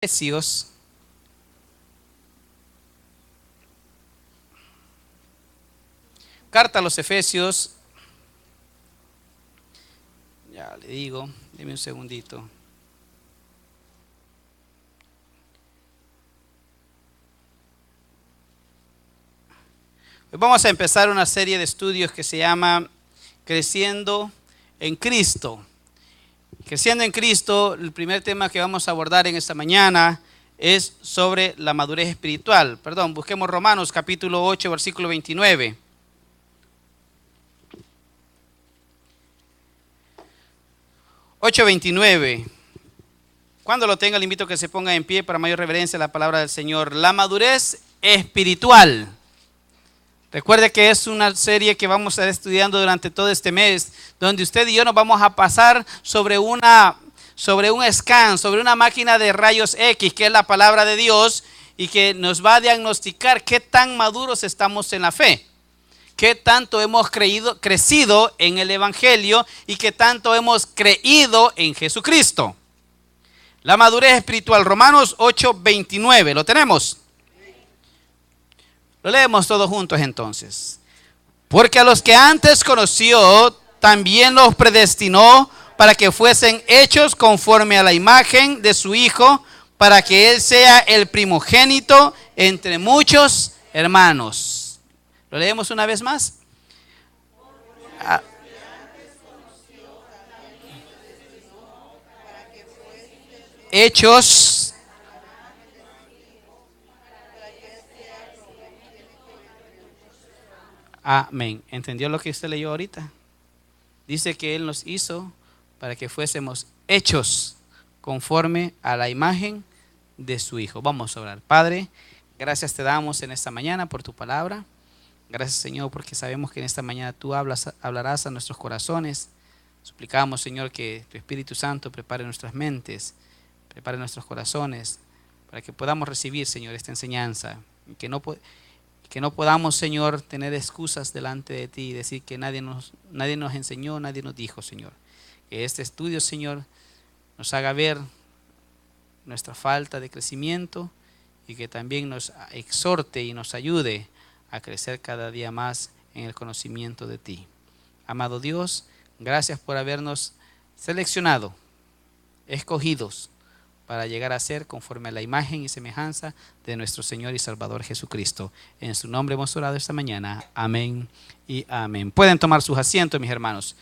Efesios, carta a los Efesios, ya le digo, deme un segundito. Hoy vamos a empezar una serie de estudios que se llama Creciendo en Cristo. Creciendo en Cristo, el primer tema que vamos a abordar en esta mañana es sobre la madurez espiritual. Busquemos Romanos capítulo 8, versículo 29. Cuando lo tenga, le invito a que se ponga en pie para mayor reverencia a la palabra del Señor. La madurez espiritual. Recuerde que es una serie que vamos a estar estudiando durante todo este mes, donde usted y yo nos vamos a pasar sobre un scan, sobre una máquina de rayos X, que es la palabra de Dios, y que nos va a diagnosticar qué tan maduros estamos en la fe, qué tanto hemos crecido en el Evangelio y qué tanto hemos creído en Jesucristo. La madurez espiritual, Romanos 8:29, ¿lo tenemos? Lo leemos todos juntos entonces. Porque a los que antes conoció, también los predestinó para que fuesen hechos conforme a la imagen de su Hijo, para que Él sea el primogénito entre muchos hermanos. ¿Lo leemos una vez más? Hechos. Amén. ¿Entendió lo que usted leyó ahorita? Dice que Él nos hizo para que fuésemos hechos conforme a la imagen de su Hijo. Vamos a orar. Padre, gracias te damos en esta mañana por tu palabra. Gracias, Señor, porque sabemos que en esta mañana tú hablarás a nuestros corazones. Suplicamos, Señor, que tu Espíritu Santo prepare nuestras mentes, prepare nuestros corazones, para que podamos recibir, Señor, esta enseñanza. Que no podamos, Señor, tener excusas delante de ti y decir que nadie nos enseñó, nadie nos dijo, Señor. Que este estudio, Señor, nos haga ver nuestra falta de crecimiento y que también nos exhorte y nos ayude a crecer cada día más en el conocimiento de ti. Amado Dios, gracias por habernos seleccionado, escogidos, para llegar a ser conforme a la imagen y semejanza de nuestro Señor y Salvador Jesucristo. En su nombre hemos orado esta mañana. Amén y amén. Pueden tomar sus asientos, mis hermanos.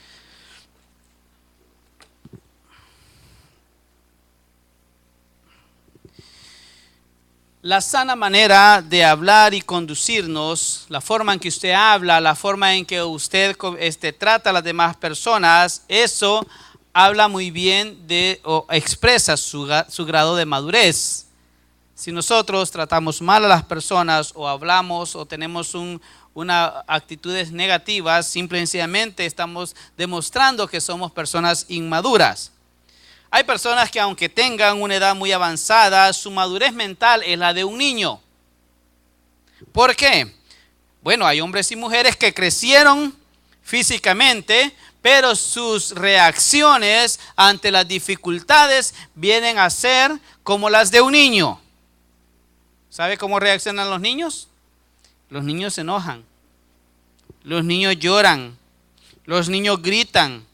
La sana manera de hablar y conducirnos, la forma en que usted habla, la forma en que usted trata a las demás personas, eso habla muy bien o expresa su grado de madurez. Si nosotros tratamos mal a las personas o hablamos o tenemos actitudes negativas, simple y sencillamente estamos demostrando que somos personas inmaduras. Hay personas que aunque tengan una edad muy avanzada, su madurez mental es la de un niño. ¿Por qué? Bueno, hay hombres y mujeres que crecieron físicamente, pero sus reacciones ante las dificultades vienen a ser como las de un niño. ¿Sabe cómo reaccionan los niños? Los niños se enojan, los niños lloran, los niños gritan,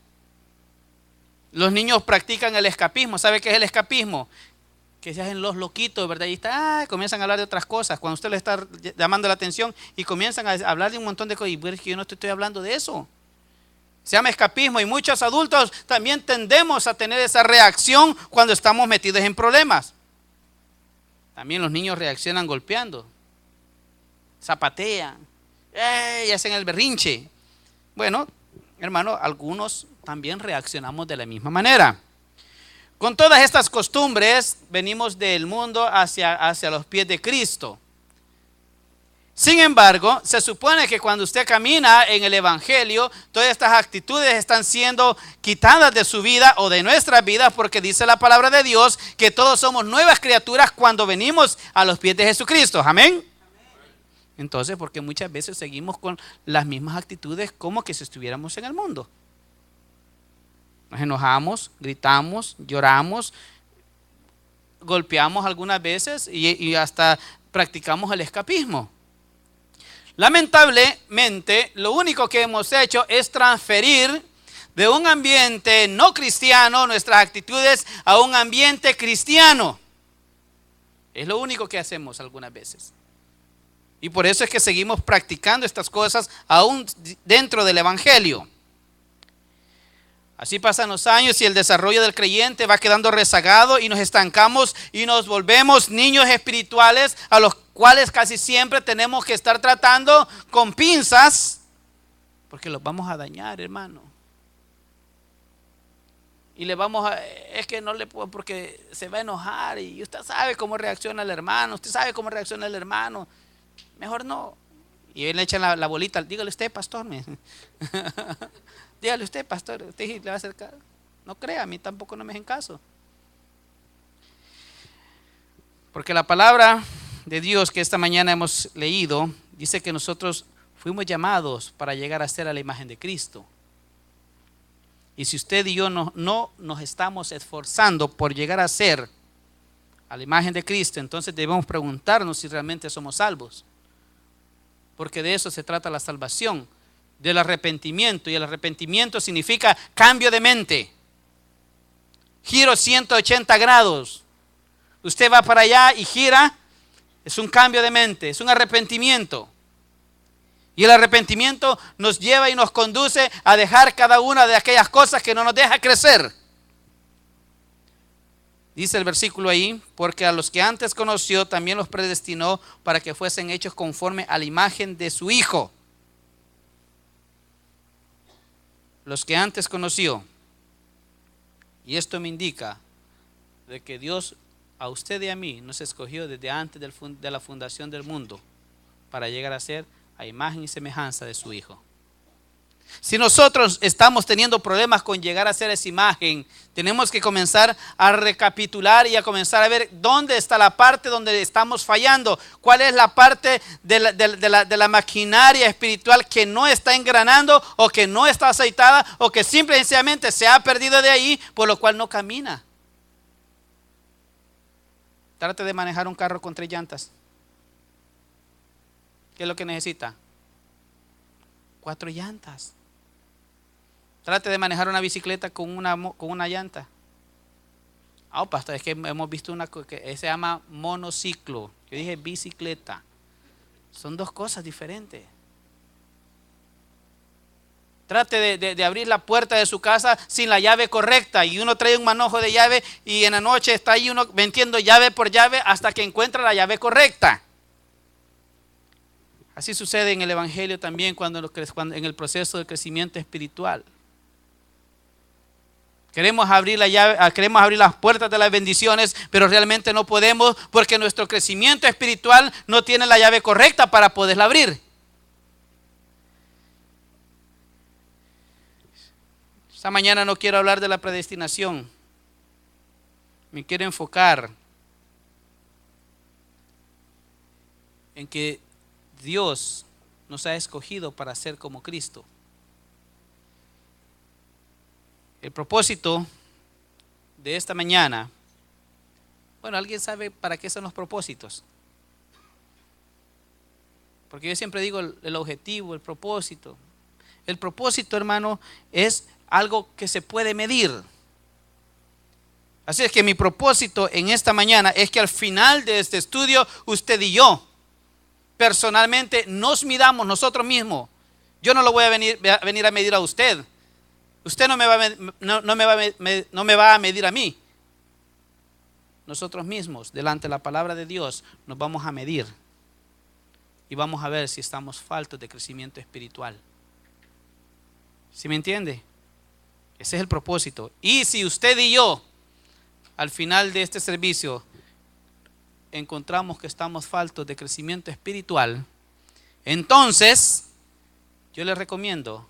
los niños practican el escapismo. ¿Sabe qué es el escapismo? Que se hacen los loquitos, ¿verdad? Y comienzan a hablar de otras cosas cuando usted le está llamando la atención y comienzan a hablar de un montón de cosas. Y pues, yo no estoy hablando de eso. Se llama escapismo y muchos adultos también tendemos a tener esa reacción cuando estamos metidos en problemas. También los niños reaccionan golpeando, zapatean, y hacen el berrinche. Bueno, hermano, algunos también reaccionamos de la misma manera. Con todas estas costumbres venimos del mundo hacia los pies de Cristo. Sin embargo, se supone que cuando usted camina en el Evangelio, todas estas actitudes están siendo quitadas de su vida o de nuestras vidas, porque dice la palabra de Dios que todos somos nuevas criaturas cuando venimos a los pies de Jesucristo. Amén. Entonces, porque muchas veces seguimos con las mismas actitudes como que si estuviéramos en el mundo. Nos enojamos, gritamos, lloramos, golpeamos algunas veces y hasta practicamos el escapismo. Lamentablemente, lo único que hemos hecho es transferir de un ambiente no cristiano nuestras actitudes a un ambiente cristiano. Es lo único que hacemos algunas veces. Y por eso es que seguimos practicando estas cosas aún dentro del Evangelio. Así pasan los años y el desarrollo del creyente va quedando rezagado y nos estancamos y nos volvemos niños espirituales a los cuales casi siempre tenemos que estar tratando con pinzas porque los vamos a dañar, hermano. Y le vamos a, es que no le puedo porque se va a enojar y usted sabe cómo reacciona el hermano, mejor no. Y él le echa la bolita, dígale usted, pastor. Dígale usted, pastor, usted le va a hacer caso. No crea, a mí tampoco no me hacen caso. Porque la palabra de Dios que esta mañana hemos leído dice que nosotros fuimos llamados para llegar a ser a la imagen de Cristo. Y si usted y yo no nos estamos esforzando por llegar a ser a la imagen de Cristo, entonces debemos preguntarnos si realmente somos salvos. Porque de eso se trata la salvación, del arrepentimiento. Y el arrepentimiento significa cambio de mente, giro 180 grados. Usted va para allá y gira, es un cambio de mente, es un arrepentimiento. Y el arrepentimiento nos lleva y nos conduce a dejar cada una de aquellas cosas que no nos deja crecer. Dice el versículo ahí, porque a los que antes conoció también los predestinó para que fuesen hechos conforme a la imagen de su Hijo. Los que antes conoció. Y esto me indica de que Dios a usted y a mí nos escogió desde antes de la fundación del mundo para llegar a ser a imagen y semejanza de su Hijo. Si nosotros estamos teniendo problemas con llegar a ser esa imagen, tenemos que comenzar a recapitular y a comenzar a ver dónde está la parte donde estamos fallando, cuál es la parte de la maquinaria espiritual que no está engranando o que no está aceitada o que simple y sencillamente se ha perdido de ahí, por lo cual no camina. Trate de manejar un carro con 3 llantas. ¿Qué es lo que necesita? 4 llantas. Trate de manejar una bicicleta con una llanta. Pastor, es que hemos visto una que se llama monociclo. Yo dije bicicleta. Son 2 cosas diferentes. Trate de abrir la puerta de su casa sin la llave correcta y uno trae un manojo de llave y en la noche está ahí uno metiendo llave por llave hasta que encuentra la llave correcta. Así sucede en el Evangelio también cuando en el proceso de crecimiento espiritual. Queremos abrir las puertas de las bendiciones, pero realmente no podemos porque nuestro crecimiento espiritual no tiene la llave correcta para poderla abrir. Esta mañana no quiero hablar de la predestinación. Me quiero enfocar en que Dios nos ha escogido para ser como Cristo. El propósito de esta mañana, ¿alguien sabe para qué son los propósitos? Porque yo siempre digo el objetivo, el propósito. El propósito, hermano, es algo que se puede medir. Así es que mi propósito en esta mañana es que al final de este estudio, usted y yo, personalmente, nos midamos nosotros mismos. Yo no lo voy a venir a medir a usted. Usted no me va a medir a mí. Nosotros mismos, delante de la palabra de Dios, nos vamos a medir. Y vamos a ver si estamos faltos de crecimiento espiritual. ¿Sí me entiende? Ese es el propósito. Y si usted y yo, al final de este servicio, encontramos que estamos faltos de crecimiento espiritual, entonces yo le recomiendo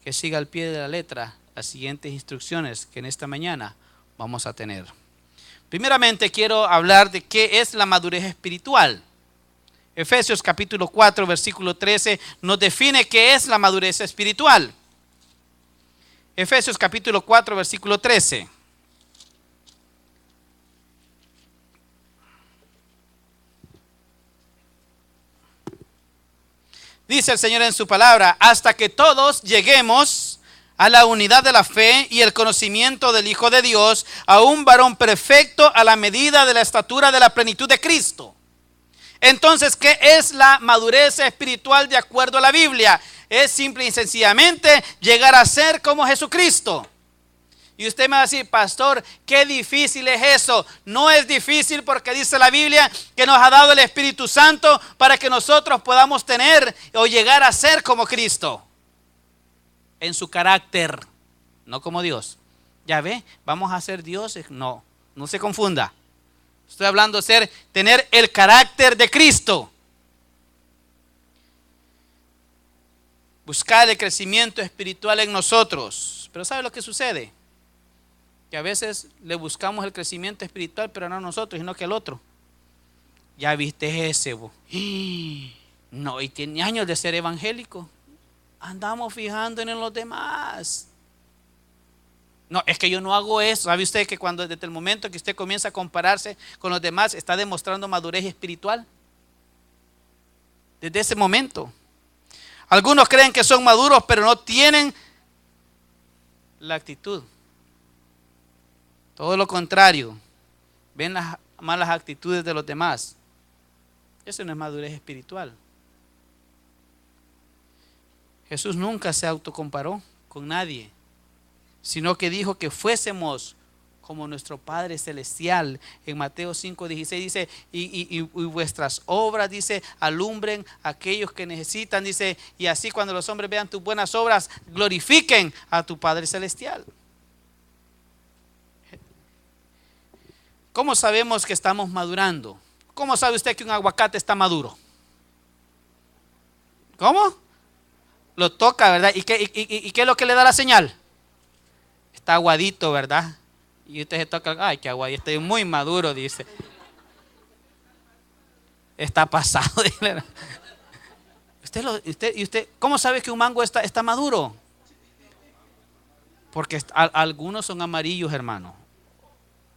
que siga al pie de la letra las siguientes instrucciones que en esta mañana vamos a tener. Primeramente quiero hablar de qué es la madurez espiritual. Efesios capítulo 4 versículo 13 nos define qué es la madurez espiritual. Efesios capítulo 4 versículo 13. Dice el Señor en su palabra, hasta que todos lleguemos a la unidad de la fe y el conocimiento del Hijo de Dios, a un varón perfecto a la medida de la estatura de la plenitud de Cristo. Entonces, ¿qué es la madurez espiritual de acuerdo a la Biblia? Es simple y sencillamente llegar a ser como Jesucristo. Y usted me va a decir, pastor, qué difícil es eso. No es difícil porque dice la Biblia que nos ha dado el Espíritu Santo para que nosotros podamos tener o llegar a ser como Cristo. En su carácter, no como Dios. Ya ve, vamos a ser dioses. No, no se confunda. Estoy hablando de tener el carácter de Cristo. Buscar el crecimiento espiritual en nosotros. Pero ¿sabe lo que sucede? Que a veces le buscamos el crecimiento espiritual, pero no a nosotros, sino que al otro. Ya viste ese, vos. No, y tiene años de ser evangélico. Andamos fijándonos en los demás. No, es que yo no hago eso. ¿Sabe usted que cuando desde el momento que usted comienza a compararse con los demás, está demostrando madurez espiritual? Desde ese momento. Algunos creen que son maduros, pero no tienen la actitud. Todo lo contrario, ven las malas actitudes de los demás. Eso no es madurez espiritual. Jesús nunca se autocomparó con nadie, sino que dijo que fuésemos como nuestro Padre Celestial. En Mateo 5:16 dice, y vuestras obras, dice, alumbren a aquellos que necesitan, dice, y así cuando los hombres vean tus buenas obras, glorifiquen a tu Padre Celestial. ¿Cómo sabemos que estamos madurando? ¿Cómo sabe usted que un aguacate está maduro? ¿Cómo? Lo toca, ¿verdad? ¿Y qué es lo que le da la señal? Está aguadito, ¿verdad? Y usted se toca, ay, qué aguadito, estoy muy maduro, dice. Está pasado. ¿Usted, ¿cómo sabe que un mango está maduro? Porque algunos son amarillos, hermano.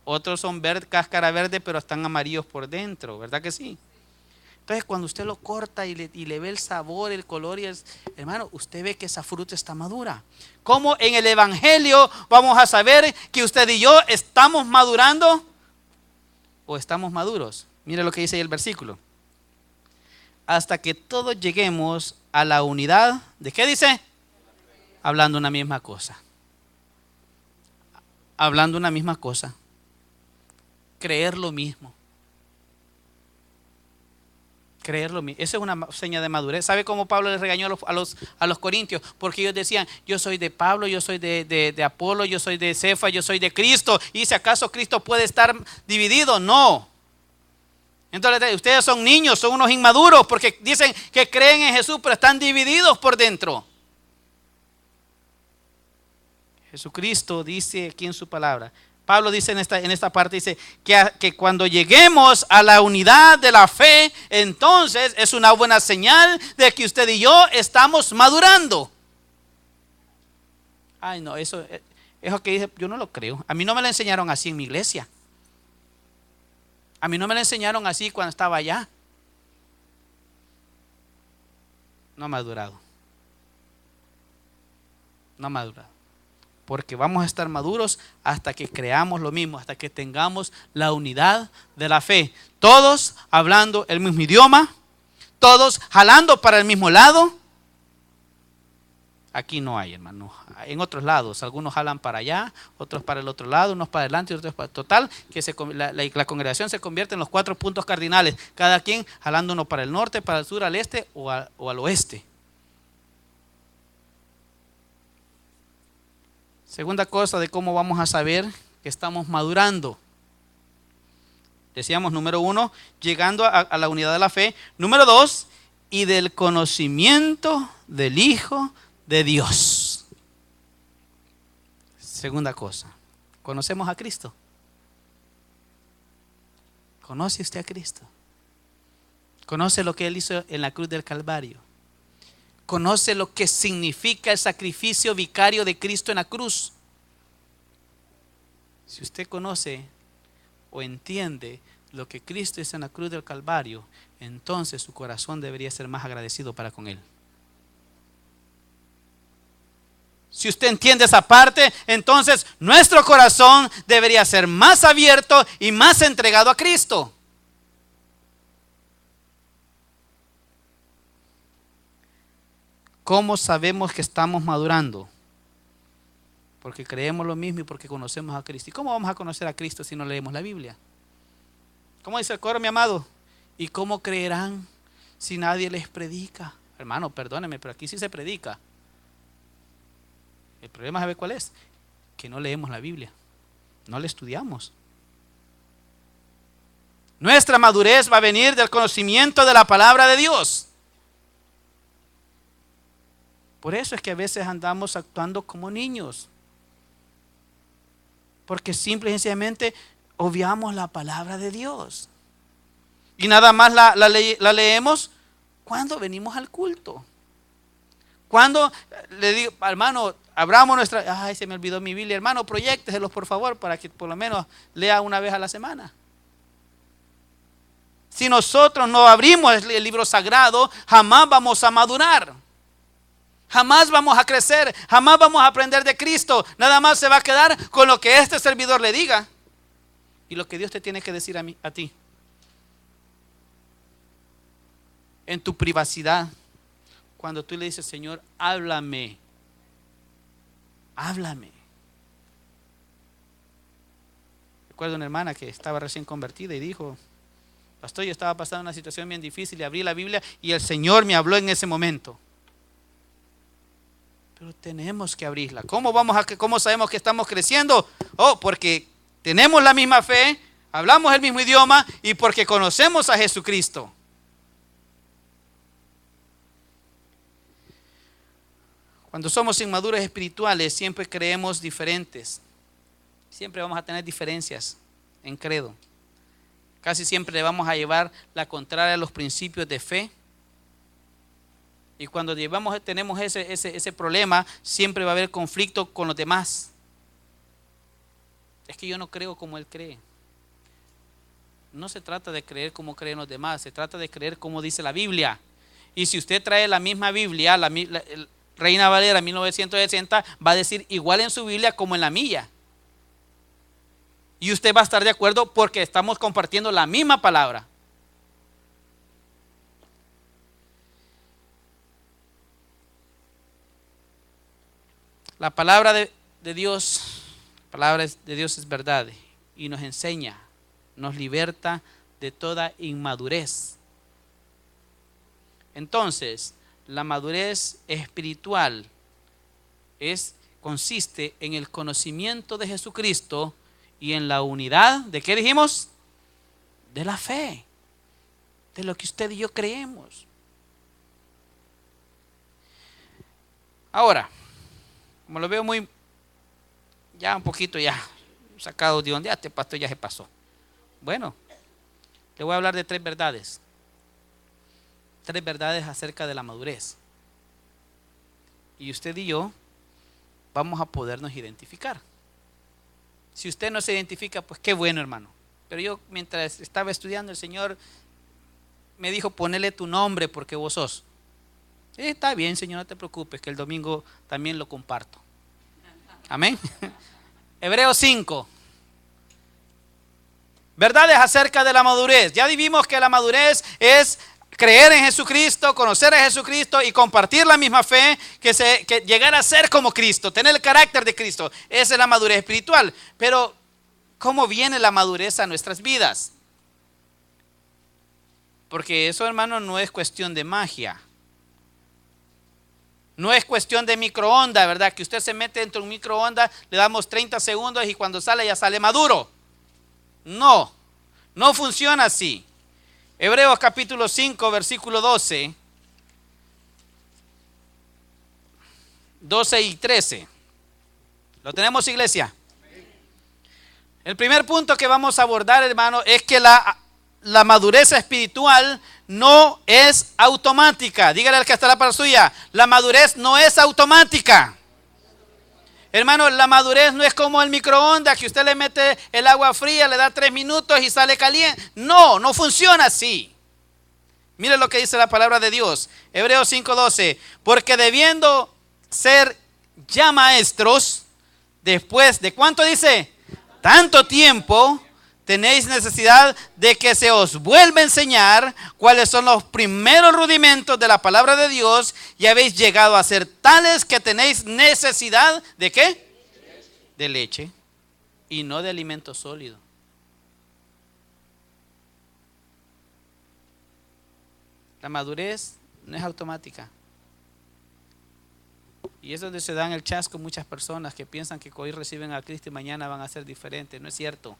Otros son cáscara verde, pero están amarillos por dentro, ¿verdad que sí? Entonces, cuando usted lo corta y le ve el sabor, el color, hermano, usted ve que esa fruta está madura. ¿Cómo en el Evangelio vamos a saber que usted y yo estamos madurando o estamos maduros? Mire lo que dice ahí el versículo. Hasta que todos lleguemos a la unidad, ¿de qué dice? Hablando una misma cosa. Hablando una misma cosa. Creer lo mismo. Creer lo mismo. Esa es una seña de madurez. ¿Sabe cómo Pablo les regañó a los corintios? Porque ellos decían, yo soy de Pablo, yo soy de Apolo, yo soy de Cefa, yo soy de Cristo. Y si acaso Cristo puede estar dividido, no. Entonces ustedes son niños, son unos inmaduros porque dicen que creen en Jesús, pero están divididos por dentro. Jesucristo dice aquí en su palabra. Pablo dice en esta parte, dice que cuando lleguemos a la unidad de la fe, entonces es una buena señal de que usted y yo estamos madurando. Ay, no, eso que dice, yo no lo creo. A mí no me lo enseñaron así en mi iglesia. A mí no me lo enseñaron así cuando estaba allá. No ha madurado. No ha madurado. Porque vamos a estar maduros hasta que creamos lo mismo, hasta que tengamos la unidad de la fe. Todos hablando el mismo idioma, todos jalando para el mismo lado. Aquí no hay, hermano. En otros lados, algunos jalan para allá, otros para el otro lado, unos para adelante y otros para... Total, que la congregación se convierte en los 4 puntos cardinales. Cada quien jalando uno para el norte, para el sur, al este o al oeste. Segunda cosa de cómo vamos a saber que estamos madurando. Decíamos, número 1, llegando a la unidad de la fe. Número 2, y del conocimiento del Hijo de Dios. Segunda cosa, ¿conocemos a Cristo? ¿Conoce usted a Cristo? ¿Conoce lo que Él hizo en la cruz del Calvario? ¿Conoce lo que significa el sacrificio vicario de Cristo en la cruz? Si usted conoce o entiende lo que Cristo hizo en la cruz del Calvario, entonces su corazón debería ser más agradecido para con Él. Si usted entiende esa parte, entonces nuestro corazón debería ser más abierto y más entregado a Cristo. ¿Cómo sabemos que estamos madurando? Porque creemos lo mismo y porque conocemos a Cristo. ¿Y cómo vamos a conocer a Cristo si no leemos la Biblia? ¿Cómo dice el coro, mi amado? ¿Y cómo creerán si nadie les predica? Hermano, perdóneme, pero aquí sí se predica. El problema, ¿sabe cuál es? Que no leemos la Biblia, no la estudiamos. Nuestra madurez va a venir del conocimiento de la palabra de Dios. Por eso es que a veces andamos actuando como niños, porque simple y sencillamente obviamos la palabra de Dios. Y nada más la leemos cuando venimos al culto. Cuando le digo, hermano, abramos nuestra... Ay, se me olvidó mi Biblia. Hermano, proyécteselos por favor para que por lo menos lea una vez a la semana. Si nosotros no abrimos el libro sagrado, jamás vamos a madurar. Jamás vamos a crecer, jamás vamos a aprender de Cristo. Nada más se va a quedar con lo que este servidor le diga y lo que Dios te tiene que decir a ti. En tu privacidad, cuando tú le dices, Señor, háblame. Háblame. Recuerdo una hermana que estaba recién convertida y dijo, pastor, yo estaba pasando una situación bien difícil y abrí la Biblia y el Señor me habló en ese momento. Pero tenemos que abrirla. ¿Cómo sabemos que estamos creciendo? Porque tenemos la misma fe, hablamos el mismo idioma y porque conocemos a Jesucristo. Cuando somos inmaduros espirituales, siempre creemos diferentes. Siempre vamos a tener diferencias en credo. Casi siempre le vamos a llevar la contraria a los principios de fe. Y cuando tenemos ese problema, siempre va a haber conflicto con los demás. Es que yo no creo como él cree. No se trata de creer como creen los demás, se trata de creer como dice la Biblia. Y si usted trae la misma Biblia, la Reina Valera 1960, va a decir igual en su Biblia como en la mía. Y usted va a estar de acuerdo porque estamos compartiendo la misma palabra. La palabra de Dios es verdad y nos enseña, nos liberta de toda inmadurez. Entonces, la madurez espiritual consiste en el conocimiento de Jesucristo y en la unidad, ¿de qué dijimos? De la fe, de lo que usted y yo creemos. Ahora, como lo veo un poquito sacado de donde este pastor ya se pasó. Bueno, le voy a hablar de 3 verdades. 3 verdades acerca de la madurez. Y usted y yo vamos a podernos identificar. Si usted no se identifica, pues qué bueno, hermano. Pero yo mientras estaba estudiando, el Señor me dijo, ponele tu nombre porque vos sos. Está bien, Señor, no te preocupes, que el domingo también lo comparto. Amén. Hebreos 5. Verdades acerca de la madurez. Ya vimos que la madurez es creer en Jesucristo, conocer a Jesucristo y compartir la misma fe, que llegar a ser como Cristo, tener el carácter de Cristo. Esa es la madurez espiritual. Pero, ¿cómo viene la madurez a nuestras vidas? Porque eso, hermano, no es cuestión de magia. No es cuestión de microondas, ¿verdad? Que usted se mete dentro de un microondas, le damos 30 segundos y cuando sale ya sale maduro. No funciona así. Hebreos capítulo 5, versículo 12 y 13. ¿Lo tenemos, iglesia? El primer punto que vamos a abordar, hermano, es que la madurez espiritual no es automática. Dígale al que está a la par suya, la madurez no es automática. Hermano, la madurez no es como el microondas, que usted le mete el agua fría, le da 3 minutos y sale caliente. No funciona así. Mire lo que dice la palabra de Dios. Hebreos 5:12. Porque debiendo ser ya maestros, después de ¿cuánto dice? Tanto tiempo, tenéis necesidad de que se os vuelva a enseñar cuáles son los primeros rudimentos de la palabra de Dios, y habéis llegado a ser tales que tenéis necesidad ¿de qué? De leche y no de alimento sólido. La madurez no es automática. Y es donde se dan el chasco muchas personas que piensan que hoy reciben a Cristo y mañana van a ser diferentes. No es cierto.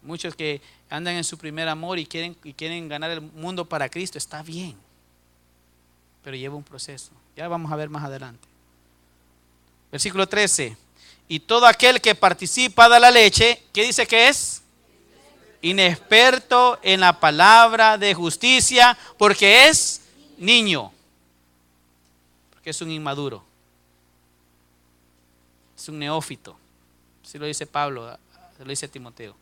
Muchos que andan en su primer amor y quieren ganar el mundo para Cristo, está bien. Pero lleva un proceso. Ya vamos a ver más adelante. Versículo 13. Y todo aquel que participa de la leche, ¿qué dice que es? Inexperto en la palabra de justicia, porque es niño, porque es un inmaduro, es un neófito. Así lo dice Pablo, lo dice Timoteo.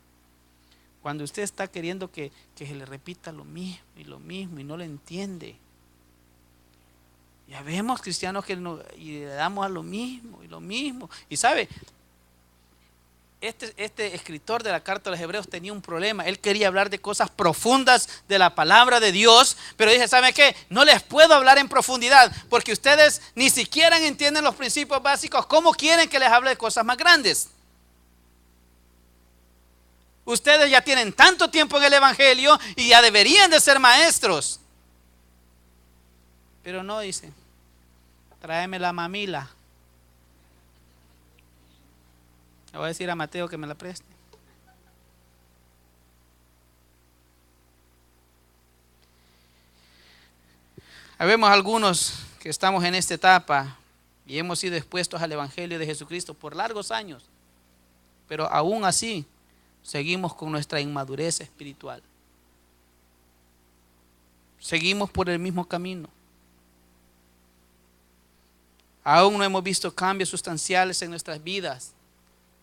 Cuando usted está queriendo que se le repita lo mismo y no lo entiende. Ya vemos cristianos que y le damos a lo mismo. Y sabe, este escritor de la carta a los Hebreos tenía un problema. Él quería hablar de cosas profundas de la palabra de Dios, pero dice, ¿sabe qué? No les puedo hablar en profundidad porque ustedes ni siquiera entienden los principios básicos. ¿Cómo quieren que les hable de cosas más grandes? Ustedes ya tienen tanto tiempo en el evangelio y ya deberían de ser maestros. Pero no, dice, tráeme la mamila. Le voy a decir a Mateo que me la preste. Habemos algunos que estamos en esta etapa y hemos sido expuestos al evangelio de Jesucristo por largos años, pero aún así seguimos con nuestra inmadurez espiritual. Seguimos por el mismo camino. Aún no hemos visto cambios sustanciales en nuestras vidas.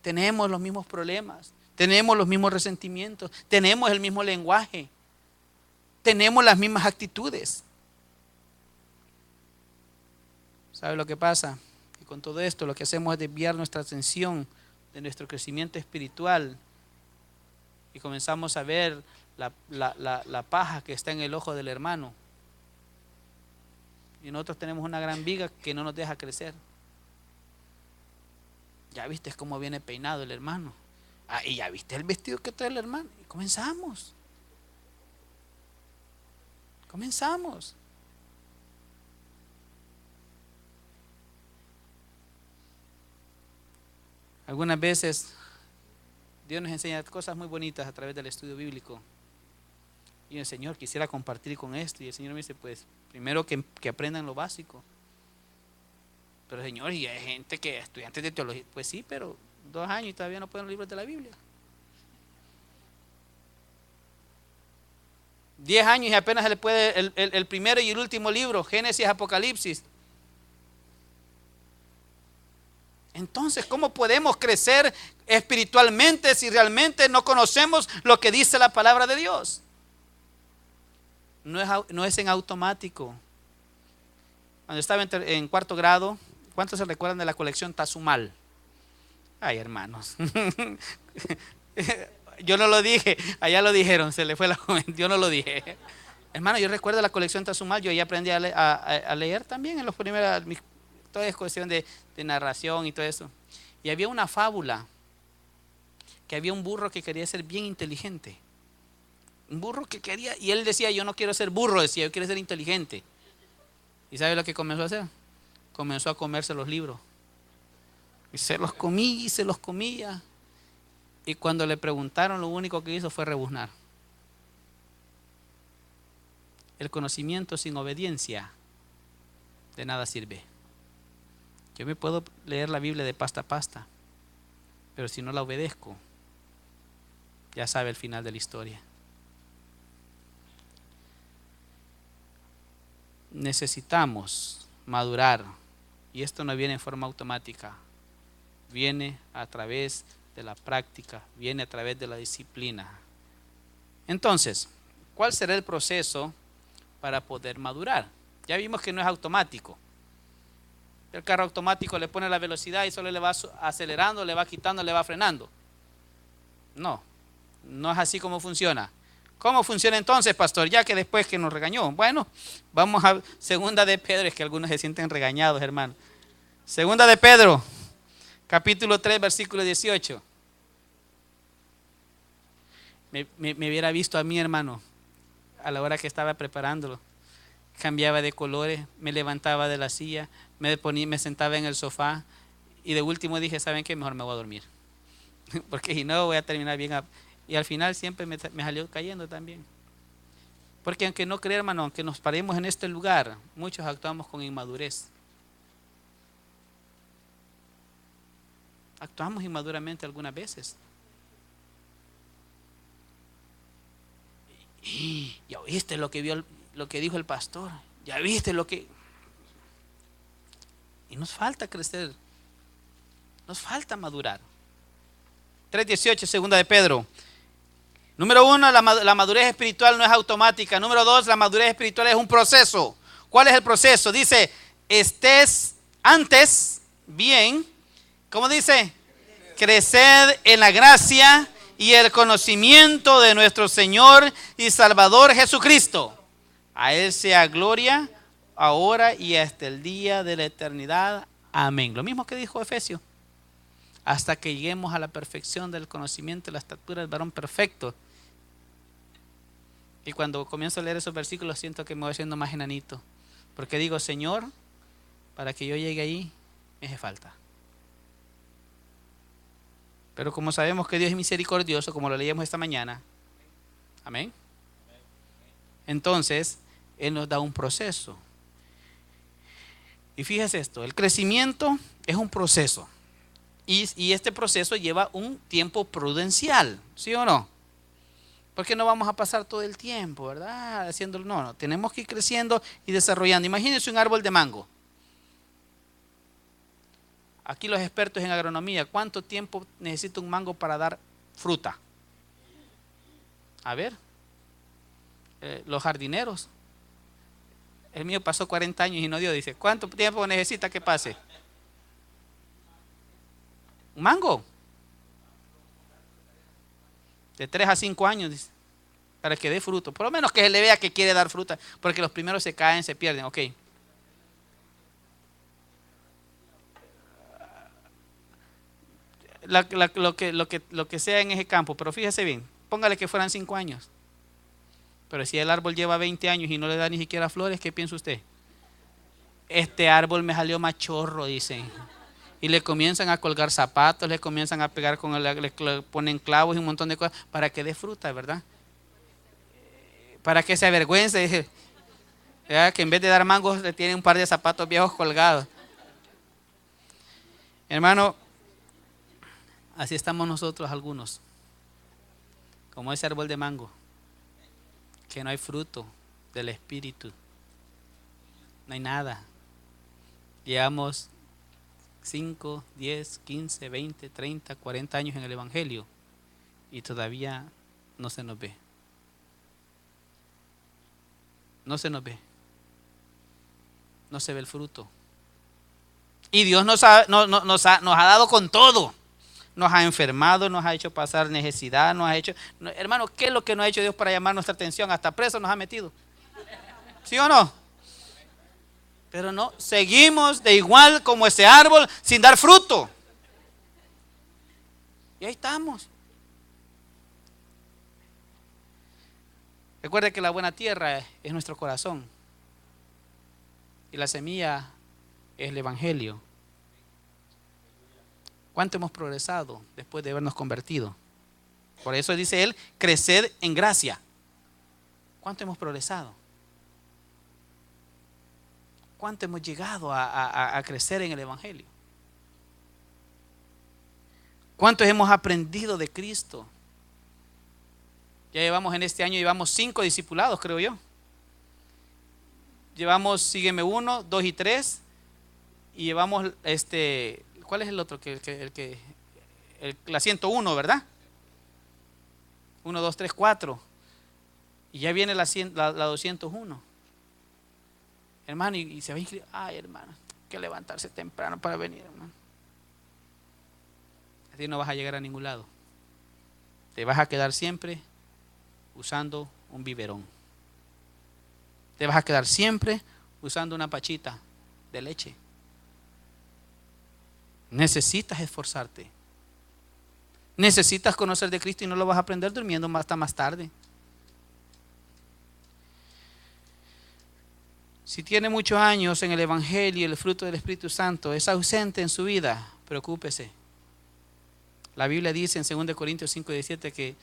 Tenemos los mismos problemas, tenemos los mismos resentimientos, tenemos el mismo lenguaje, tenemos las mismas actitudes. ¿Sabe lo que pasa? Y con todo esto lo que hacemos es desviar nuestra atención de nuestro crecimiento espiritual y comenzamos a ver la paja que está en el ojo del hermano. Y nosotros tenemos una gran viga que no nos deja crecer. Ya viste cómo viene peinado el hermano. Y ya viste el vestido que trae el hermano. Y comenzamos. Algunas veces Dios nos enseña cosas muy bonitas a través del estudio bíblico. Y el Señor quisiera compartir con esto. Y el Señor me dice, pues, primero que aprendan lo básico. Pero Señor, y hay gente que estudiantes de teología, pues sí, pero 2 años y todavía no pueden los libros de la Biblia. 10 años y apenas se le puede el primero y el último libro, Génesis, Apocalipsis. Entonces, ¿cómo podemos crecer espiritualmente si realmente no conocemos lo que dice la palabra de Dios? No es en automático. Cuando estaba en 4º grado, ¿cuántos se recuerdan de la colección Tazumal? Ay, hermanos. Yo no lo dije, allá lo dijeron, se le fue la juventud, yo no lo dije. Hermano, yo recuerdo la colección Tazumal, yo ya aprendí a leer también en los primeros, toda es cuestión de narración y todo eso. Y había una fábula, que había un burro que quería ser bien inteligente. Un burro que quería, y él decía, yo no quiero ser burro, decía, yo quiero ser inteligente. ¿Y sabe lo que comenzó a hacer? Comenzó a comerse los libros. Y se los comía. Y cuando le preguntaron, lo único que hizo fue rebuznar. El conocimiento sin obediencia de nada sirve. Yo me puedo leer la Biblia de pasta a pasta, pero si no la obedezco, ya sabe el final de la historia. Necesitamos madurar, y esto no viene en forma automática, viene a través de la práctica, viene a través de la disciplina. Entonces, ¿cuál será el proceso para poder madurar? Ya vimos que no es automático. El carro automático le pone la velocidad y solo le va acelerando, le va quitando, le va frenando. No, no es así como funciona. ¿Cómo funciona entonces, pastor? Ya que después que nos regañó. Bueno, vamos a segunda de Pedro, es que algunos se sienten regañados, hermano. Segunda de Pedro, capítulo 3, versículo 18. Me hubiera visto a mí, hermano, a la hora que estaba preparándolo. Cambiaba de colores, me levantaba de la silla, me sentaba en el sofá y de último dije, ¿saben qué? Mejor me voy a dormir. Porque si no voy a terminar bien. Y al final siempre me salió cayendo también. Porque aunque no crea, hermano, aunque nos paremos en este lugar, muchos actuamos con inmadurez. Actuamos inmaduramente algunas veces. Ya viste lo que dijo el pastor. Ya viste lo que... Y nos falta crecer. Nos falta madurar. 3:18, segunda de Pedro. Número 1, la madurez espiritual no es automática. Número 2, la madurez espiritual es un proceso. ¿Cuál es el proceso? Dice, estés antes bien, ¿cómo dice? Creced en la gracia y el conocimiento de nuestro Señor y Salvador Jesucristo. A Él sea gloria, ahora y hasta el día de la eternidad. Amén. Lo mismo que dijo Efesios. Hasta que lleguemos a la perfección del conocimiento y la estatura del varón perfecto. Y cuando comienzo a leer esos versículos siento que me voy haciendo más enanito. Porque digo, Señor, para que yo llegue ahí, me hace falta. Pero como sabemos que Dios es misericordioso, como lo leíamos esta mañana, amén. Entonces, Él nos da un proceso. Y fíjese esto, el crecimiento es un proceso. Y este proceso lleva un tiempo prudencial, ¿sí o no? Porque no vamos a pasar todo el tiempo, ¿verdad? Haciéndolo, no, tenemos que ir creciendo y desarrollando. Imagínense un árbol de mango. Aquí los expertos en agronomía, ¿cuánto tiempo necesita un mango para dar fruta? A ver, los jardineros. El mío pasó 40 años y no dio, dice, ¿cuánto tiempo necesita que pase? Un mango. De 3 a 5 años, dice, para que dé fruto. Por lo menos que se le vea que quiere dar fruta, porque los primeros se caen, se pierden, ok. Lo que sea en ese campo, pero fíjese bien, póngale que fueran 5 años. Pero si el árbol lleva 20 años y no le da ni siquiera flores, ¿qué piensa usted? Este árbol me salió machorro, dicen. Y le comienzan a colgar zapatos, le comienzan a pegar le ponen clavos y un montón de cosas para que dé fruta, ¿verdad? Para que se avergüence, ¿verdad? Que en vez de dar mangos le tienen un par de zapatos viejos colgados. Hermano, así estamos nosotros algunos, como ese árbol de mango, que no hay fruto del Espíritu, no hay nada. Llevamos 5, 10, 15, 20, 30, 40 años en el Evangelio y todavía no se nos ve. No se nos ve. No se ve el fruto. Y Dios nos ha dado con todo. Nos ha enfermado, nos ha hecho pasar necesidad, hermano, ¿qué es lo que nos ha hecho Dios para llamar nuestra atención? Hasta preso nos ha metido. ¿Sí o no? Pero no, seguimos de igual como ese árbol sin dar fruto. Y ahí estamos. Recuerde que la buena tierra es nuestro corazón. Y la semilla es el Evangelio. ¿Cuánto hemos progresado después de habernos convertido? Por eso dice él, creced en gracia. ¿Cuánto hemos progresado? ¿Cuánto hemos llegado a crecer en el Evangelio? ¿Cuántos hemos aprendido de Cristo? Ya llevamos en este año, llevamos 5 discipulados, creo yo. Llevamos, sígueme 1, 2 y 3. Y llevamos, ¿cuál es el otro? La 101, ¿verdad? 1, 2, 3, 4. Y ya viene la 201. hermano, y se va a inscribir. Ay, hermano, hay que levantarse temprano para venir, hermano. Así no vas a llegar a ningún lado. Te vas a quedar siempre usando un biberón. Te vas a quedar siempre usando una pachita de leche. Necesitas esforzarte. Necesitas conocer de Cristo y no lo vas a aprender durmiendo hasta más tarde. Si tiene muchos años en el Evangelio y el fruto del Espíritu Santo es ausente en su vida, preocúpese. La Biblia dice en 2 Corintios 5:17 que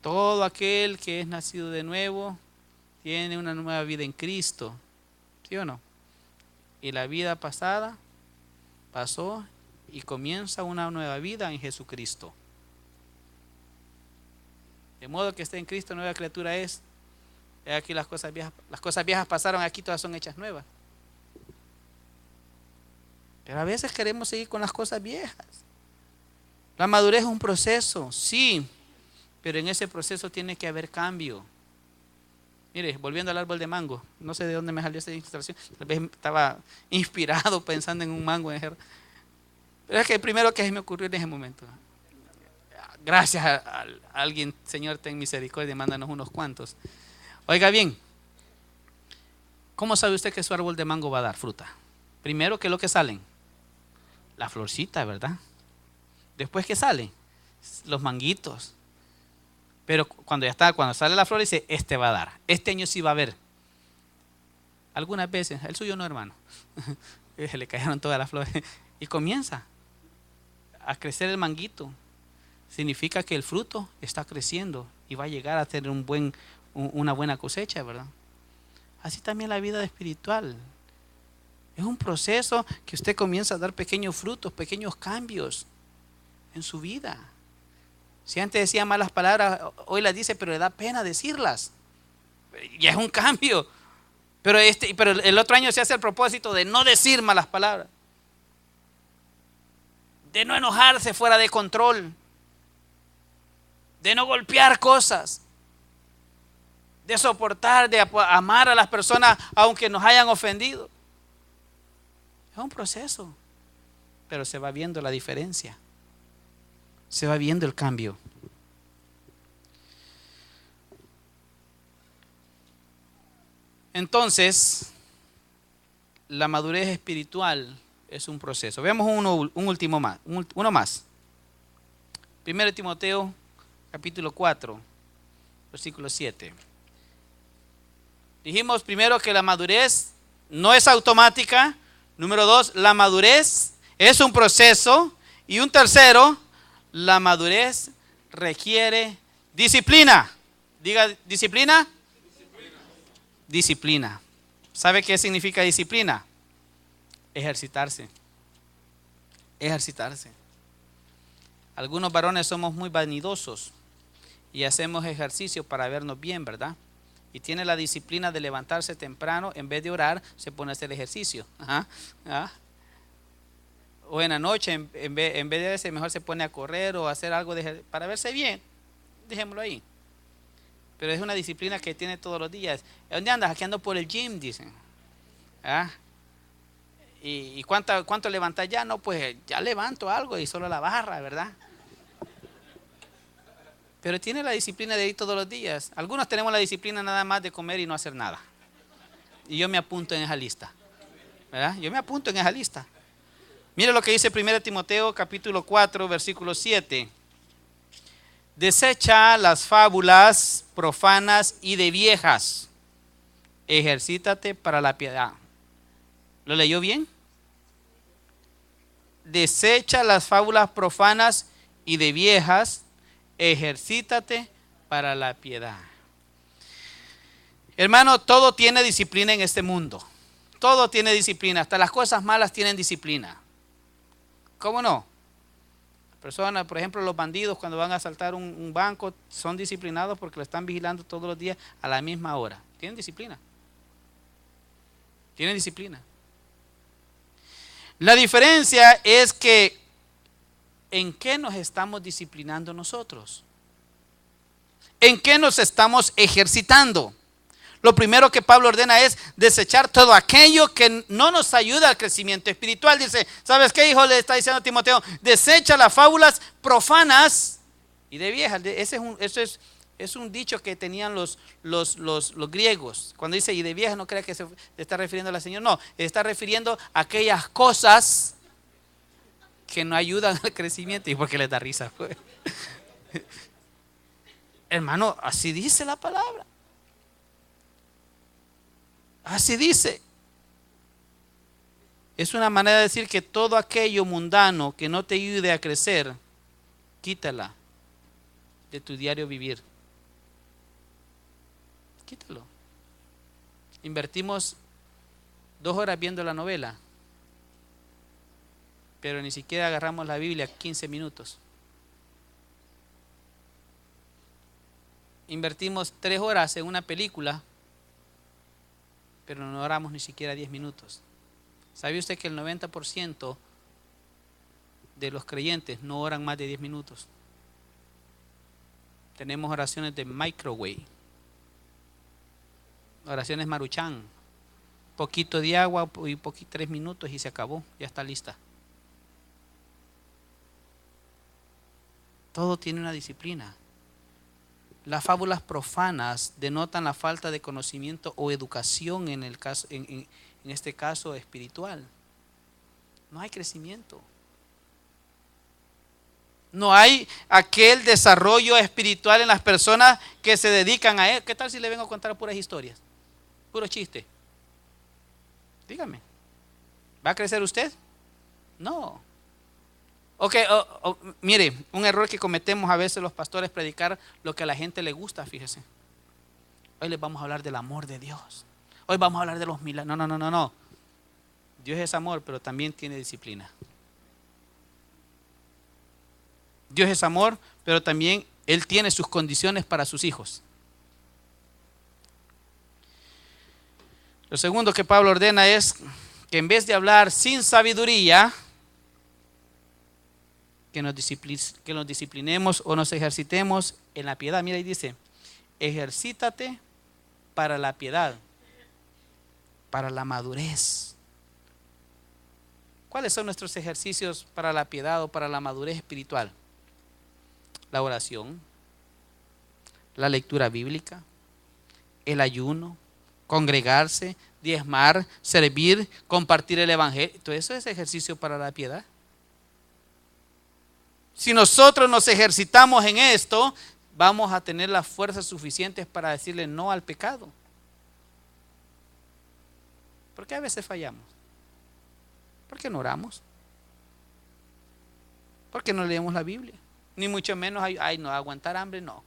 todo aquel que es nacido de nuevo tiene una nueva vida en Cristo. ¿Sí o no? Y la vida pasada pasó y comienza una nueva vida en Jesucristo. De modo que esté en Cristo, nueva criatura es. Aquí las cosas viejas pasaron, aquí todas son hechas nuevas. Pero a veces queremos seguir con las cosas viejas. La madurez es un proceso, sí, pero en ese proceso tiene que haber cambio. Mire, volviendo al árbol de mango, no sé de dónde me salió esta ilustración, tal vez estaba inspirado pensando en un mango. Pero es que el primero que se me ocurrió en ese momento. Gracias a alguien, Señor, ten misericordia, mándanos unos cuantos. Oiga bien, ¿cómo sabe usted que su árbol de mango va a dar fruta? Primero, ¿qué es lo que salen? La florcita, ¿verdad? Después, ¿qué salen? Los manguitos. Pero cuando sale la flor, dice, este va a dar. Este año sí va a haber. Algunas veces, el suyo no, hermano. Se le cayeron todas las flores. Y comienza a crecer el manguito. Significa que el fruto está creciendo y va a llegar a tener una buena cosecha, ¿verdad? Así también la vida espiritual. Es un proceso que usted comienza a dar pequeños frutos, pequeños cambios en su vida. Si antes decía malas palabras, hoy las dice, pero le da pena decirlas. Ya es un cambio. Pero el otro año se hace el propósito de no decir malas palabras, de no enojarse fuera de control, de no golpear cosas, de soportar, de amar a las personas aunque nos hayan ofendido. Es un proceso, pero se va viendo la diferencia, se va viendo el cambio. Entonces, la madurez espiritual es un proceso. Veamos uno más. 1 Timoteo capítulo 4, versículo 7. Dijimos primero que la madurez no es automática. Número 2, la madurez es un proceso. Y un tercero, la madurez requiere disciplina. Diga, disciplina. Disciplina. ¿Sabe qué significa disciplina? Ejercitarse. Ejercitarse. Algunos varones somos muy vanidosos y hacemos ejercicio para vernos bien, ¿verdad? Y tiene la disciplina de levantarse temprano, en vez de orar, se pone a hacer ejercicio. O en la noche, en vez de eso, mejor se pone a correr o a hacer algo para verse bien. Dejémoslo ahí. Pero es una disciplina que tiene todos los días. ¿Dónde andas? Aquí ando por el gym, dicen. ¿Y cuánto levantas ya? No, pues ya levanto algo y solo la barra, ¿verdad? Pero tiene la disciplina de ir todos los días. Algunos tenemos la disciplina nada más de comer y no hacer nada. Y yo me apunto en esa lista, ¿verdad? Yo me apunto en esa lista. Mire lo que dice 1 Timoteo capítulo 4, versículo 7. Desecha las fábulas profanas y de viejas. Ejercítate para la piedad. ¿Lo leyó bien? Desecha las fábulas profanas y de viejas. Ejercítate para la piedad. Hermano, todo tiene disciplina en este mundo. Todo tiene disciplina. Hasta las cosas malas tienen disciplina. ¿Cómo no? Personas, por ejemplo, los bandidos cuando van a asaltar un banco son disciplinados porque lo están vigilando todos los días a la misma hora. Tienen disciplina. Tienen disciplina. La diferencia es que ¿en qué nos estamos disciplinando nosotros? ¿En qué nos estamos ejercitando? Lo primero que Pablo ordena es desechar todo aquello que no nos ayuda al crecimiento espiritual. Dice, ¿sabes qué, hijo? Le está diciendo a Timoteo, desecha las fábulas profanas y de viejas. Eso es un dicho que tenían los griegos. Cuando dice y de viejas, no crea que se está refiriendo a la señora. No, está refiriendo a aquellas cosas que no ayudan al crecimiento. ¿Y por qué les da risa? Hermano, así dice la palabra. Así dice. Es una manera de decir que todo aquello mundano que no te ayude a crecer, quítala de tu diario vivir. Quítalo. Invertimos 2 horas viendo la novela, pero ni siquiera agarramos la Biblia 15 minutos. Invertimos 3 horas en una película, pero no oramos ni siquiera 10 minutos. ¿Sabe usted que el 90% de los creyentes no oran más de 10 minutos? Tenemos oraciones de microwave, oraciones maruchan, poquito de agua y 3 minutos y se acabó, ya está lista. Todo tiene una disciplina. Las fábulas profanas denotan la falta de conocimiento o educación en este caso espiritual. No hay crecimiento. No hay aquel desarrollo espiritual en las personas que se dedican a él. ¿Qué tal si le vengo a contar puras historias? Puro chiste. Dígame. ¿Va a crecer usted? No. Ok, mire, un error que cometemos a veces los pastores, predicar lo que a la gente le gusta, fíjese. Hoy les vamos a hablar del amor de Dios. Hoy vamos a hablar de los milagros. No. Dios es amor, pero también tiene disciplina. Dios es amor, pero también Él tiene sus condiciones para sus hijos. Lo segundo que Pablo ordena es que en vez de hablar sin sabiduría, que nos disciplinemos o nos ejercitemos en la piedad. Mira, ahí dice, ejercítate para la piedad, para la madurez. ¿Cuáles son nuestros ejercicios para la piedad o para la madurez espiritual? La oración, la lectura bíblica, el ayuno, congregarse, diezmar, servir, compartir el evangelio. Todo eso es ejercicio para la piedad. Si nosotros nos ejercitamos en esto, vamos a tener las fuerzas suficientes para decirle no al pecado. ¿Por qué a veces fallamos? ¿Por qué no oramos? ¿Por qué no leemos la Biblia? Ni mucho menos, no, aguantar hambre, no.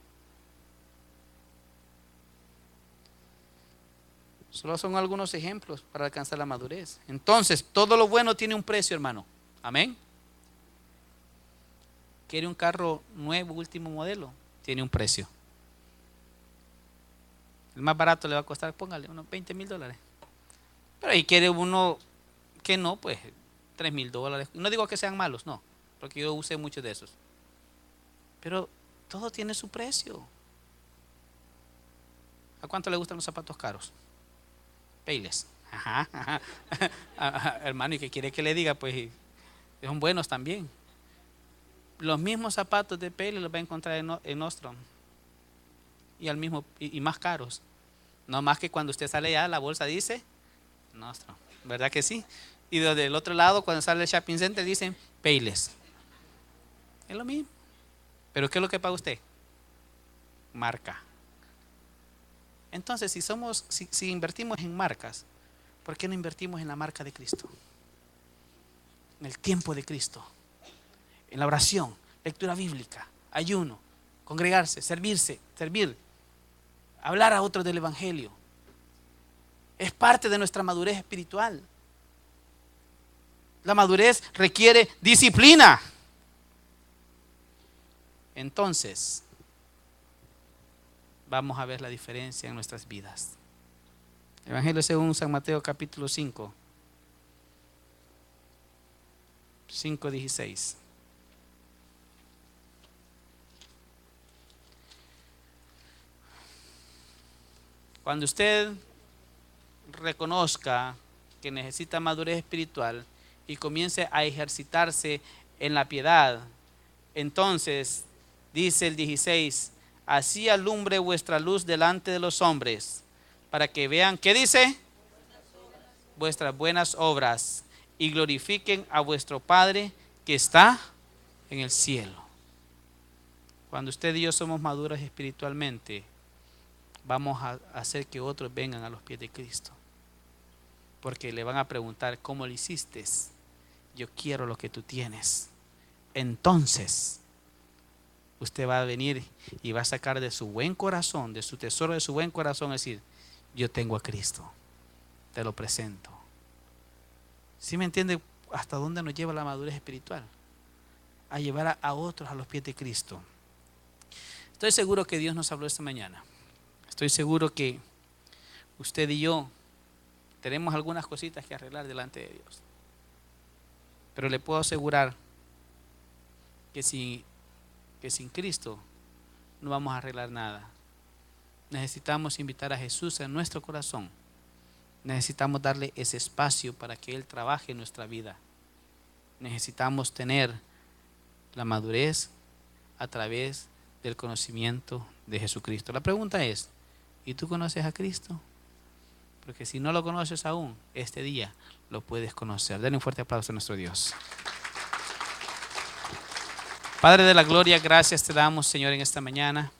Solo son algunos ejemplos para alcanzar la madurez. Entonces, todo lo bueno tiene un precio, hermano. Amén. ¿Quiere un carro nuevo, último modelo? Tiene un precio. El más barato le va a costar, póngale, unos $20,000. Pero ahí quiere uno que no, pues $3,000. No digo que sean malos, no, porque yo usé muchos de esos. Pero todo tiene su precio. ¿A cuánto le gustan los zapatos caros? Payless. Ajá. Hermano, ¿y qué quiere que le diga? Pues son buenos también. Los mismos zapatos de Payless los va a encontrar en Nordstrom. Y más caros. No más que cuando usted sale ya, la bolsa dice Nordstrom. ¿Verdad que sí? Y desde el otro lado, cuando sale el shopping center, dicen Payless. Es lo mismo. ¿Pero qué es lo que paga usted? Marca. Entonces, si invertimos en marcas, ¿por qué no invertimos en la marca de Cristo? En el tiempo de Cristo, en la oración, lectura bíblica, ayuno, congregarse, servir, hablar a otros del evangelio. Es parte de nuestra madurez espiritual. La madurez requiere disciplina. Entonces, vamos a ver la diferencia en nuestras vidas. Evangelio según San Mateo capítulo 5, 5:16. Cuando usted reconozca que necesita madurez espiritual y comience a ejercitarse en la piedad, entonces dice el 16, así alumbre vuestra luz delante de los hombres, para que vean, ¿qué dice? Vuestras buenas obras y glorifiquen a vuestro Padre que está en el cielo. Cuando usted y yo somos maduros espiritualmente, vamos a hacer que otros vengan a los pies de Cristo, porque le van a preguntar, ¿cómo lo hiciste? Yo quiero lo que tú tienes. Entonces usted va a venir y va a sacar de su buen corazón, de su tesoro de su buen corazón, decir, yo tengo a Cristo, te lo presento. ¿Sí me entiende hasta dónde nos lleva la madurez espiritual? A llevar a otros a los pies de Cristo. Estoy seguro que Dios nos habló esta mañana. Estoy seguro que usted y yo tenemos algunas cositas que arreglar delante de Dios. Pero le puedo asegurar que sin Cristo no vamos a arreglar nada. Necesitamos invitar a Jesús en nuestro corazón. Necesitamos darle ese espacio para que Él trabaje en nuestra vida. Necesitamos tener la madurez a través del conocimiento de Jesucristo. La pregunta es, ¿y tú conoces a Cristo? Porque si no lo conoces aún, este día lo puedes conocer. Denle un fuerte aplauso a nuestro Dios. Padre de la gloria, gracias te damos, Señor, en esta mañana.